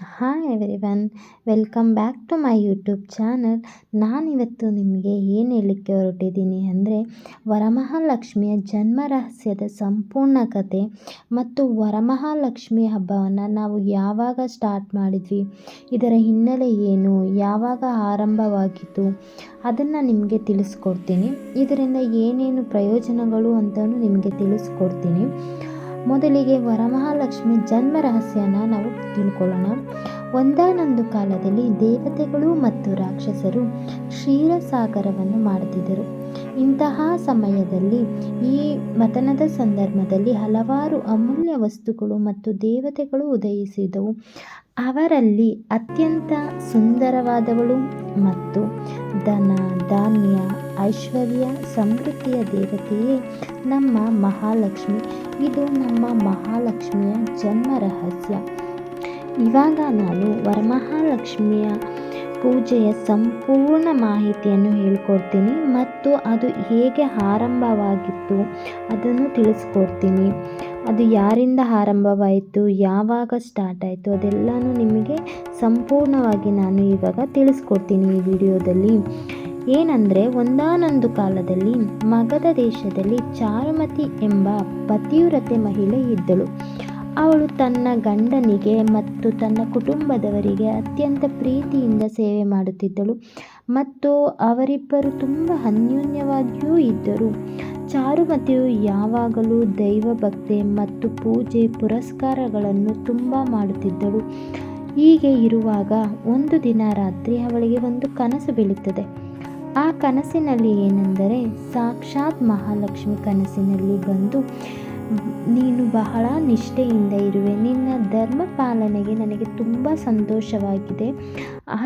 Hi everyone, welcome back to my YouTube channel. ನಾನಿವತ್ತು ನಿಮಗೆ ಏನು ಹೇಳಲಿಕ್ಕೆ ಹೊರಟಿದ್ದೀನಿ ಅಂದರೆ, ವರಮಹಾಲಕ್ಷ್ಮಿಯ ಜನ್ಮ ರಹಸ್ಯದ ಸಂಪೂರ್ಣ ಕತೆ ಮತ್ತು ವರಮಹಾಲಕ್ಷ್ಮಿ ಹಬ್ಬವನ್ನು ನಾವು ಯಾವಾಗ ಸ್ಟಾರ್ಟ್ ಮಾಡಿದ್ವಿ, ಇದರ ಹಿನ್ನೆಲೆ ಏನು, ಯಾವಾಗ ಆರಂಭವಾಗಿತ್ತು ಅದನ್ನು ನಿಮಗೆ ತಿಳಿಸ್ಕೊಡ್ತೀನಿ. ಇದರಿಂದ ಏನೇನು ಪ್ರಯೋಜನಗಳು ಅಂತಲೂ ನಿಮಗೆ ತಿಳಿಸ್ಕೊಡ್ತೀನಿ. ಮೊದಲಿಗೆ ವರಮಹಾಲಕ್ಷ್ಮಿ ಜನ್ಮ ರಹಸ್ಯನ ನಾವು ತಿಳ್ಕೊಳ್ಳೋಣ. ಒಂದಾನೊಂದು ಕಾಲದಲ್ಲಿ ದೇವತೆಗಳು ಮತ್ತು ರಾಕ್ಷಸರು ಕ್ಷೀರಸಾಗರವನ್ನು ಮಾಡುತ್ತಿದ್ದರು. ಇಂತಹ ಸಮಯದಲ್ಲಿ ಈ ಮಥನದ ಸಂದರ್ಭದಲ್ಲಿ ಹಲವಾರು ಅಮೂಲ್ಯ ವಸ್ತುಗಳು ಮತ್ತು ದೇವತೆಗಳು ಉದಯಿಸಿದವು. ಅವರಲ್ಲಿ ಅತ್ಯಂತ ಸುಂದರವಾದವಳು ಮತ್ತು ಧನ, ಧಾನ್ಯ, ಐಶ್ವರ್ಯ, ಸಮೃದ್ಧಿಯ ದೇವತೆಯೇ ನಮ್ಮ ಮಹಾಲಕ್ಷ್ಮಿ. ಇದು ನಮ್ಮ ಮಹಾಲಕ್ಷ್ಮಿಯ ಜನ್ಮ ರಹಸ್ಯ. ಇವಾಗ ನಾನು ವರಮಹಾಲಕ್ಷ್ಮಿಯ ಪೂಜೆಯ ಸಂಪೂರ್ಣ ಮಾಹಿತಿಯನ್ನು ಹೇಳ್ಕೊಡ್ತೀನಿ ಮತ್ತು ಅದು ಹೇಗೆ ಆರಂಭವಾಗಿತ್ತು ಅದನ್ನು ತಿಳಿಸ್ಕೊಡ್ತೀನಿ. ಅದು ಯಾರಿಂದ ಆರಂಭವಾಯಿತು, ಯಾವಾಗ ಸ್ಟಾರ್ಟ್ ಆಯಿತು, ಅದೆಲ್ಲನೂ ನಿಮಗೆ ಸಂಪೂರ್ಣವಾಗಿ ನಾನು ಇವಾಗ ತಿಳಿಸ್ಕೊಡ್ತೀನಿ ಈ ವಿಡಿಯೋದಲ್ಲಿ. ಏನಂದರೆ, ಒಂದಾನೊಂದು ಕಾಲದಲ್ಲಿ ಮಗಧ ದೇಶದಲ್ಲಿ ಚಾರುಮತಿ ಎಂಬ ಪತಿವ್ರತೆ ಮಹಿಳೆ ಇದ್ದಳು. ಅವಳು ತನ್ನ ಗಂಡನಿಗೆ ಮತ್ತು ತನ್ನ ಕುಟುಂಬದವರಿಗೆ ಅತ್ಯಂತ ಪ್ರೀತಿಯಿಂದ ಸೇವೆ ಮಾಡುತ್ತಿದ್ದಳು ಮತ್ತು ಅವರಿಬ್ಬರು ತುಂಬ ಅನ್ಯೋನ್ಯವಾಗಿಯೂ ಇದ್ದರು. ಚಾರುಮತಿಯು ಯಾವಾಗಲೂ ದೈವಭಕ್ತಿ ಮತ್ತು ಪೂಜೆ ಪುರಸ್ಕಾರಗಳನ್ನು ತುಂಬ ಮಾಡುತ್ತಿದ್ದಳು. ಹೀಗೆ ಇರುವಾಗ ಒಂದು ದಿನ ರಾತ್ರಿ ಅವಳಿಗೆ ಒಂದು ಕನಸು ಬೀಳುತ್ತದೆ. ಆ ಕನಸಿನಲ್ಲಿ ಏನೆಂದರೆ, ಸಾಕ್ಷಾತ್ ಮಹಾಲಕ್ಷ್ಮಿ ಕನಸಿನಲ್ಲಿ ಬಂದು, ನೀನು ಬಹಳ ನಿಷ್ಠೆಯಿಂದ ಇರುವೆ, ನಿನ್ನ ಧರ್ಮ ಪಾಲನೆಗೆ ನನಗೆ ತುಂಬ ಸಂತೋಷವಾಗಿದೆ.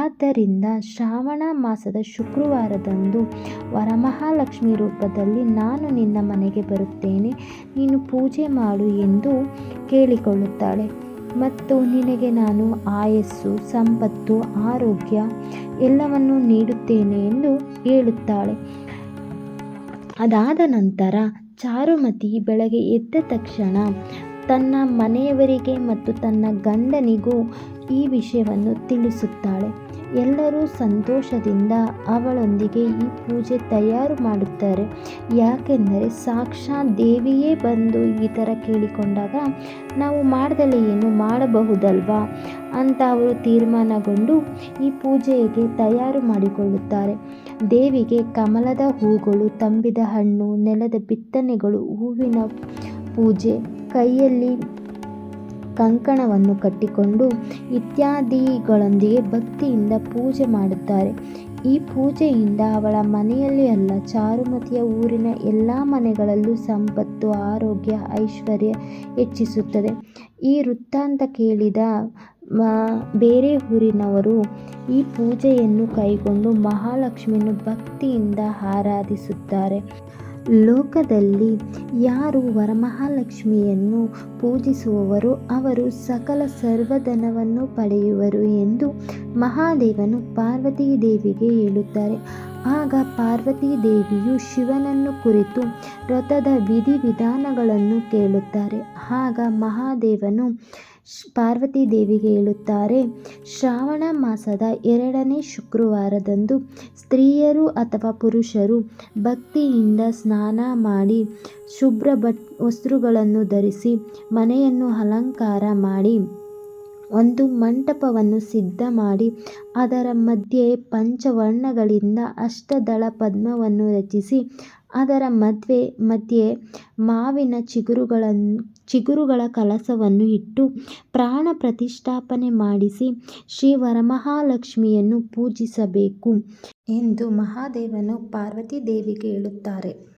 ಆದ್ದರಿಂದ ಶ್ರಾವಣ ಮಾಸದ ಶುಕ್ರವಾರದಂದು ವರಮಹಾಲಕ್ಷ್ಮಿ ರೂಪದಲ್ಲಿ ನಾನು ನಿನ್ನ ಮನೆಗೆ ಬರುತ್ತೇನೆ, ನೀನು ಪೂಜೆ ಮಾಡು ಎಂದು ಕೇಳಿಕೊಳ್ಳುತ್ತಾಳೆ. ಮತ್ತು ನಿನಗೆ ನಾನು ಆಯಸ್ಸು, ಸಂಪತ್ತು, ಆರೋಗ್ಯ ಎಲ್ಲವನ್ನೂ ನೀಡುತ್ತೇನೆ ಎಂದು ಹೇಳುತ್ತಾಳೆ. ಅದಾದ ನಂತರ ಚಾರುಮತಿ ಬೆಳಗ್ಗೆ ಎದ್ದ ತಕ್ಷಣ ತನ್ನ ಮನೆಯವರಿಗೆ ಮತ್ತು ತನ್ನ ಗಂಡನಿಗೂ ಈ ವಿಷಯವನ್ನು ತಿಳಿಸುತ್ತಾಳೆ. ಎಲ್ಲರೂ ಸಂತೋಷದಿಂದ ಅವಳೊಂದಿಗೆ ಈ ಪೂಜೆ ತಯಾರು ಮಾಡುತ್ತಾರೆ. ಯಾಕೆಂದರೆ ಸಾಕ್ಷಾತ್ ದೇವಿಯೇ ಬಂದು ಈ ಥರ ಕೇಳಿಕೊಂಡಾಗ ನಾವು ಮಾಡ್ದಲೇ ಏನು ಮಾಡಬಹುದಲ್ವಾ ಅಂತ ಅವರು ತೀರ್ಮಾನಗೊಂಡು ಈ ಪೂಜೆಗೆ ತಯಾರು ಮಾಡಿಕೊಳ್ಳುತ್ತಾರೆ. ದೇವಿಗೆ ಕಮಲದ ಹೂಗಳು, ತಂಬಿದ ಹಣ್ಣು, ನೆಲದ ಬಿತ್ತನೆಗಳು, ಹೂವಿನ ಪೂಜೆ, ಕೈಯಲ್ಲಿ ಕಂಕಣವನ್ನು ಕಟ್ಟಿಕೊಂಡು ಇತ್ಯಾದಿಗಳೊಂದಿಗೆ ಭಕ್ತಿಯಿಂದ ಪೂಜೆ ಮಾಡುತ್ತಾರೆ. ಈ ಪೂಜೆಯಿಂದ ಅವಳ ಮನೆಯಲ್ಲಿ ಅಲ್ಲ, ಚಾರುಮತಿಯ ಊರಿನ ಎಲ್ಲ ಮನೆಗಳಲ್ಲೂ ಸಂಪತ್ತು, ಆರೋಗ್ಯ, ಐಶ್ವರ್ಯ ಹೆಚ್ಚಿಸುತ್ತದೆ. ಈ ವೃತ್ತಾಂತ ಕೇಳಿದ ಬೇರೆ ಊರಿನವರು ಈ ಪೂಜೆಯನ್ನು ಕೈಗೊಂಡು ಮಹಾಲಕ್ಷ್ಮಿಯನ್ನು ಭಕ್ತಿಯಿಂದ ಆರಾಧಿಸುತ್ತಾರೆ. ಲೋಕದಲ್ಲಿ ಯಾರು ವರಮಹಾಲಕ್ಷ್ಮಿಯನ್ನು ಪೂಜಿಸುವವರೋ ಅವರು ಸಕಲ ಸರ್ವಧನವನ್ನು ಪಡೆಯುವರು ಎಂದು ಮಹಾದೇವನು ಪಾರ್ವತೀ ದೇವಿಗೆ ಹೇಳುತ್ತಾರೆ. ಆಗ ಪಾರ್ವತೀ ದೇವಿಯು ಶಿವನನ್ನು ಕುರಿತು ವ್ರತದ ವಿಧಿವಿಧಾನಗಳನ್ನು ಕೇಳುತ್ತಾರೆ. ಆಗ ಮಹಾದೇವನು ಪಾರ್ವತೀ ದೇವಿಗೆ ಹೇಳುತ್ತಾರೆ, ಶ್ರಾವಣ ಮಾಸದ 2ನೇ ಶುಕ್ರವಾರದಂದು ಸ್ತ್ರೀಯರು ಅಥವಾ ಪುರುಷರು ಭಕ್ತಿಯಿಂದ ಸ್ನಾನ ಮಾಡಿ ಶುಭ್ರ ವಸ್ತ್ರಗಳನ್ನು ಧರಿಸಿ ಮನೆಯನ್ನು ಅಲಂಕಾರ ಮಾಡಿ ಒಂದು ಮಂಟಪವನ್ನು ಸಿದ್ಧ ಮಾಡಿ ಅದರ ಮಧ್ಯೆ ಪಂಚವರ್ಣಗಳಿಂದ ಅಷ್ಟದಳ ಪದ್ಮವನ್ನು ರಚಿಸಿ ಅದರ ಮಧ್ಯೆ ಮಾವಿನ ಚಿಗುರುಗಳ ಕಲಸವನ್ನು ಇಟ್ಟು ಪ್ರಾಣ ಪ್ರತಿಷ್ಠಾಪನೆ ಮಾಡಿಸಿ ಶ್ರೀ ವರಮಹಾಲಕ್ಷ್ಮಿಯನ್ನು ಪೂಜಿಸಬೇಕು ಎಂದು ಮಹಾದೇವನು ಪಾರ್ವತೀ ದೇವಿಗೆ ಹೇಳುತ್ತಾರೆ.